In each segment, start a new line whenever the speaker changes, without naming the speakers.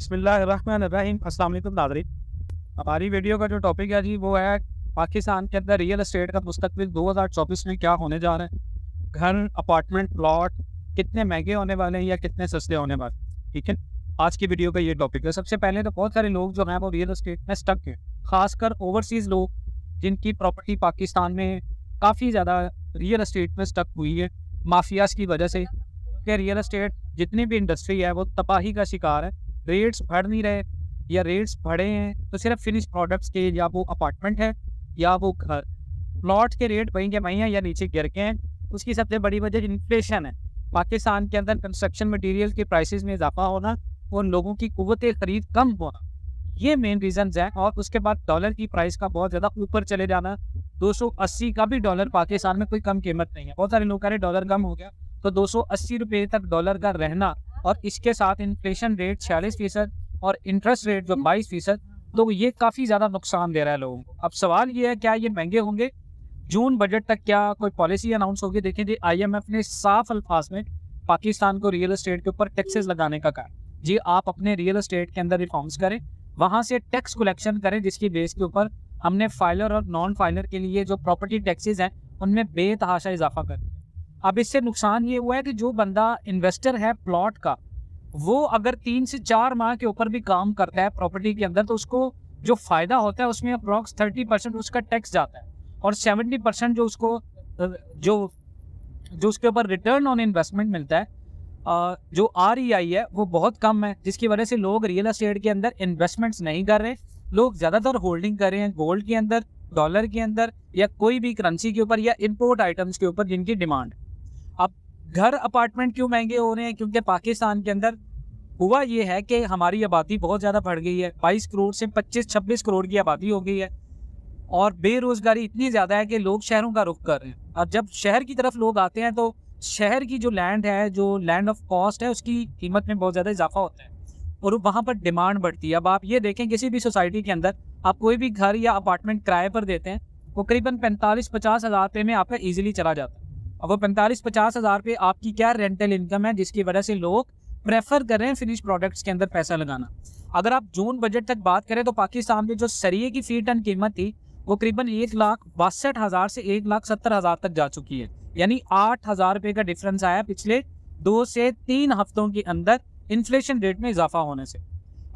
बिस्मिल्लाहिर्रहमानिर्रहीम। अस्सलाम वालेकुम नाज़रीन। हमारी वीडियो का जो टॉपिक है जी वो है पाकिस्तान के अंदर रियल एस्टेट का मुस्तकबिल 2024 में क्या होने जा रहा है। घर, अपार्टमेंट, प्लॉट कितने महंगे होने वाले हैं या कितने सस्ते होने वाले हैं। ठीक है, आज की वीडियो का ये टॉपिक है। सबसे पहले तो बहुत सारे लोग जो हैं वो रियल एस्टेट में स्टक हैं, खासकर ओवरसीज़ लोग जिनकी प्रॉपर्टी पाकिस्तान में काफ़ी ज़्यादा रियल एस्टेट में स्टक हुई है माफियाज की वजह से। कि रियल एस्टेट जितनी भी इंडस्ट्री है वो तबाही का शिकार है। रेट्स बढ़ नहीं रहे या रेट्स बढ़े हैं तो सिर्फ फिनिश प्रोडक्ट्स के, या वो अपार्टमेंट है या वो घर। प्लॉट के रेट वहीं के वहीं हैं या नीचे गिर के हैं। उसकी सबसे बड़ी वजह इन्फ्लेशन है। पाकिस्तान के अंदर कंस्ट्रक्शन मटेरियल के प्राइसेस में इजाफा होना और लोगों की कुव्वत खरीद कम होना, ये मेन रीजंस हैं। और उसके बाद डॉलर की प्राइस का बहुत ज़्यादा ऊपर चले जाना। 280 का भी डॉलर पाकिस्तान में कोई कम कीमत नहीं है। बहुत सारे लोग कह रहे डॉलर कम हो गया, तो 280 रुपये तक डॉलर का रहना और इसके साथ इन्फ्लेशन रेट 46% और इंटरेस्ट रेट जो 22%, तो ये काफ़ी ज़्यादा नुकसान दे रहा है लोगों को। अब सवाल ये है, क्या ये महंगे होंगे? जून बजट तक क्या कोई पॉलिसी अनाउंस होगी? देखिए जी, IMF ने साफ अल्फाज में पाकिस्तान को रियल एस्टेट के ऊपर टैक्सेस लगाने का कहा। जी, आप अपने रियल एस्टेट के अंदर रिफॉर्म्स करें, वहाँ से टैक्स कलेक्शन करें, जिसकी बेस के ऊपर हमने फाइलर और नॉन फाइलर के लिए जो प्रॉपर्टी टैक्सेस हैं उनमें बेतहाशा इजाफा कर दिया। अब इससे नुकसान ये हुआ है कि जो बंदा इन्वेस्टर है प्लॉट का, वो अगर 3 से 4 माह के ऊपर भी काम करता है प्रॉपर्टी के अंदर, तो उसको जो फ़ायदा होता है उसमें अप्रॉक्स 30% उसका टैक्स जाता है और 70% जो उसको जो उसके ऊपर रिटर्न ऑन इन्वेस्टमेंट मिलता है, जो REI है, वो बहुत कम है। जिसकी वजह से लोग रियल एस्टेट के अंदर इन्वेस्टमेंट्स नहीं कर रहे। लोग ज़्यादातर होल्डिंग कर रहे हैं गोल्ड के अंदर, डॉलर के अंदर या कोई भी करेंसी के ऊपर या इम्पोर्ट आइटम्स के ऊपर जिनकी डिमांड। अब घर, अपार्टमेंट क्यों महंगे हो रहे हैं? क्योंकि पाकिस्तान के अंदर हुआ ये है कि हमारी आबादी बहुत ज़्यादा बढ़ गई है। 22 करोड़ से 25-26 करोड़ की आबादी हो गई है और बेरोज़गारी इतनी ज़्यादा है कि लोग शहरों का रुख कर रहे हैं। अब जब शहर की तरफ लोग आते हैं तो शहर की जो लैंड है, जो लैंड ऑफ कॉस्ट है, उसकी कीमत में बहुत ज़्यादा इजाफा होता है और वहाँ पर डिमांड बढ़ती है। अब आप ये देखें, किसी भी सोसाइटी के अंदर आप कोई भी घर या अपार्टमेंट किराए पर देते हैं, वो करीबन 45-50 हज़ार रुपये में आपका ईजिली चला जाता है। अब वो 45-50 हज़ार रुपये आपकी क्या रेंटल इनकम है, जिसकी वजह से लोग प्रेफर कर रहे हैं फिनिश प्रोडक्ट्स के अंदर पैसा लगाना। अगर आप जून बजट तक बात करें तो पाकिस्तान में जो सरिये की फी टन कीमत थी वो करीबन 1,62,000 से 1,70,000 तक जा चुकी है। यानी 8,000 रुपये का डिफरेंस आया पिछले 2 से 3 हफ्तों के अंदर इन्फ्लेशन रेट में इजाफा होने से।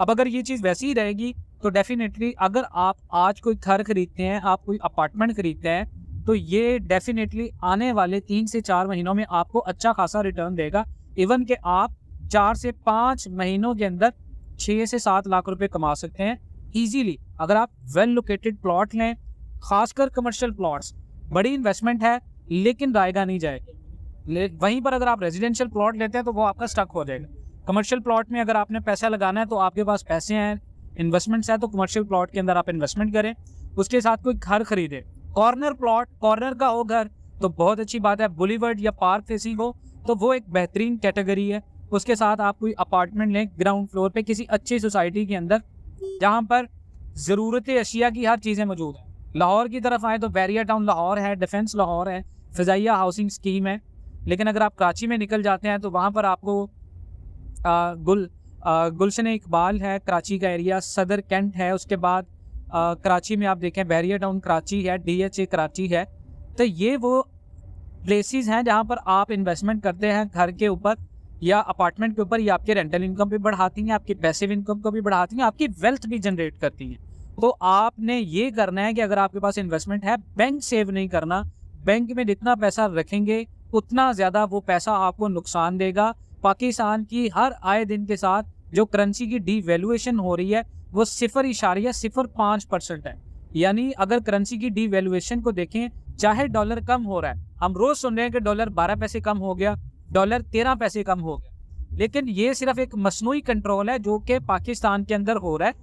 अब अगर ये चीज़ वैसी ही रहेगी तो डेफिनेटली अगर आप आज कोई घर खरीदते हैं, आप कोई अपार्टमेंट खरीदते हैं, तो ये डेफिनेटली आने वाले 3 से 4 महीनों में आपको अच्छा खासा रिटर्न देगा। इवन कि आप 4 से 5 महीनों के अंदर 6 से 7 लाख रुपए कमा सकते हैं ईजीली, अगर आप वेल लोकेटेड प्लॉट लें। खासकर कमर्शियल प्लॉट्स, बड़ी इन्वेस्टमेंट है लेकिन रायगा नहीं जाएगी। वहीं पर अगर आप रेजिडेंशियल प्लॉट लेते हैं तो वो आपका स्टक हो जाएगा। कमर्शियल प्लॉट में अगर आपने पैसा लगाना है तो आपके पास पैसे हैं, इन्वेस्टमेंट्स है, तो कमर्शियल प्लॉट के अंदर आप इन्वेस्टमेंट करें। उसके साथ कोई घर खरीदे, कॉर्नर प्लॉट, कॉर्नर का हो घर तो बहुत अच्छी बात है। बुलीवर्ड या पार्क फेसिंग हो तो वो एक बेहतरीन कैटेगरी है। उसके साथ आप कोई अपार्टमेंट लें ग्राउंड फ्लोर पे किसी अच्छी सोसाइटी के अंदर, जहाँ पर ज़रूरत अशिया की हर चीज़ें मौजूद हैं। लाहौर की तरफ आए तो बैरियर टाउन लाहौर है, डिफेंस लाहौर है, फ़िज़ाइया हाउसिंग स्कीम है। लेकिन अगर आप कराची में निकल जाते हैं तो वहाँ पर आपको गुलशन इकबाल है, कराची का एरिया, सदर कैंट है। उसके बाद कराची में आप देखें बैरियर टाउन कराची है, DHA कराची है। तो ये वो प्लेसेस हैं जहाँ पर आप इन्वेस्टमेंट करते हैं घर के ऊपर या अपार्टमेंट के ऊपर, या आपके रेंटल इनकम भी बढ़ाती हैं, आपकी पैसिव इनकम को भी बढ़ाती हैं, आपकी वेल्थ भी जनरेट करती हैं। तो आपने ये करना है कि अगर आपके पास इन्वेस्टमेंट है, बैंक सेव नहीं करना। बैंक में जितना पैसा रखेंगे उतना ज़्यादा वो पैसा आपको नुकसान देगा। पाकिस्तान की हर आए दिन के साथ जो करेंसी की डीवैल्यूएशन हो रही है वो 0.05% है। यानी अगर करेंसी की डीवैल्यूएशन को देखें, चाहे डॉलर कम हो रहा है, हम रोज़ सुन रहे हैं कि डॉलर 12 पैसे कम हो गया, डॉलर 13 पैसे कम हो गया, लेकिन ये सिर्फ एक मसनूई कंट्रोल है जो कि पाकिस्तान के अंदर हो रहा है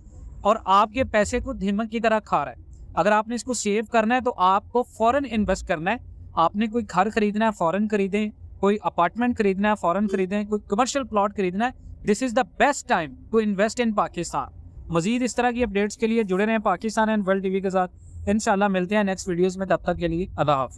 और आपके पैसे को धीमक की तरह खा रहा है। अगर आपने इसको सेव करना है तो आपको फ़ौरन इन्वेस्ट करना है। आपने कोई घर खरीदना है, फ़ौरन खरीदें। कोई अपार्टमेंट खरीदना है, फ़ौरन खरीदें। कोई कमर्शियल प्लॉट खरीदना है, this is the best time to invest in Pakistan. मज़ीद इस तरह की अपडेट्स के लिए जुड़े रहें पाकिस्तान एंड वर्ल्ड TV के साथ। इंशाल्लाह मिलते हैं नेक्स्ट वीडियोज़ में, तब तक के लिए अल्लाह हाफ़िज़।